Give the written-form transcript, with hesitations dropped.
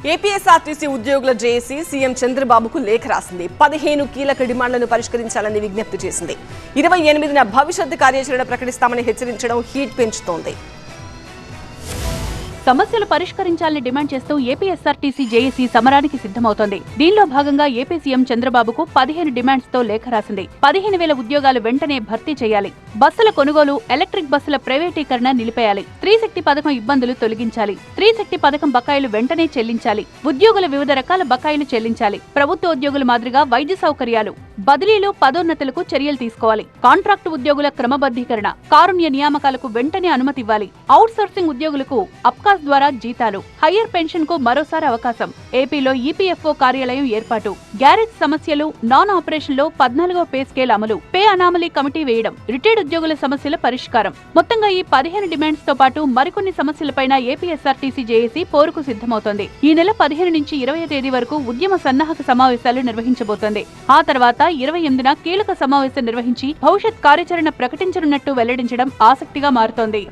APSRTC ఉద్యోగుల JAC CM చంద్రబాబుకు లేఖ రాసింది. 15 కీలక డిమాండ్లను పరిష్కరించాలని విజ్ఞప్తి చేసింది. 28న భవిష్యత్తు కార్యాచరణ ప్రకటిస్తామని హెచ్చరించడం హీట్ పెంచుతోంది. సమస్యలు పరిష్కరించాలని డిమాండ్ చేస్తూ ఏపీఎస్ఆర్టీసీ జేఏసీ సమరానికి సిద్ధమవుతోంది. దీనిలో భాగంగా ఏపీ సీఎం చంద్రబాబుకు 15 డిమాండ్స్ తో లేఖ రాసింది. 15,000 ఉద్యోగాలు వెంటనే భర్తీ చేయాలి, బస్సుల కొనుగోలు, ఎలక్ట్రిక్ బస్సుల ప్రైవేటీకరణ నిలిపేయాలి, స్త్రీ శక్తి పథకం ఇబ్బందులు తొలగించాలి, స్త్రీ శక్తి పథకం బకాయిలు వెంటనే చెల్లించాలి, ఉద్యోగుల వివిధ రకాల బకాయిలు చెల్లించాలి, ప్రభుత్వ ఉద్యోగుల మాదిరిగా వైద్య సౌకర్యాలు, బదిలీలు, పదోన్నతులకు చర్యలు తీసుకోవాలి, కాంట్రాక్టు ఉద్యోగుల క్రమబద్ధీకరణ, కారుణ్య నియామకాలకు వెంటనే అనుమతి ఇవ్వాలి, అవుట్ సోర్సింగ్ ఉద్యోగులకు అప్కాస్ ద్వారా జీతాలు, హయ్యర్ పెన్షన్ కు మరోసారి అవకాశం, ఏపీలో ఈపీఎఫ్ఓ కార్యాలయం ఏర్పాటు, గ్యారేజ్ సమస్యలు, నాన్ ఆపరేషన్ లో 14వ పే స్కేల్ అమలు, పే అనామలీ కమిటీ వేయడం, రిటైర్డ్ ఉద్యోగుల సమస్యల పరిష్కారం. మొత్తంగా ఈ 15 డిమాండ్స్ తో పాటు మరికొన్ని సమస్యలపైన ఏపీఎస్ఆర్టీసీ జేఏసీ పోరుకు సిద్ధమవుతోంది. ఈ నెల 15 నుంచి 20వ తేదీ వరకు ఉద్యమ సన్నాహక సమావేశాలు నిర్వహించబోతోంది. ఆ తర్వాత 28న కీలక సమావేశం నిర్వహించి భవిష్యత్ కార్యాచరణ ప్రకటించనున్నట్టు వెల్లడించడం ఆసక్తిగా మారుతోంది.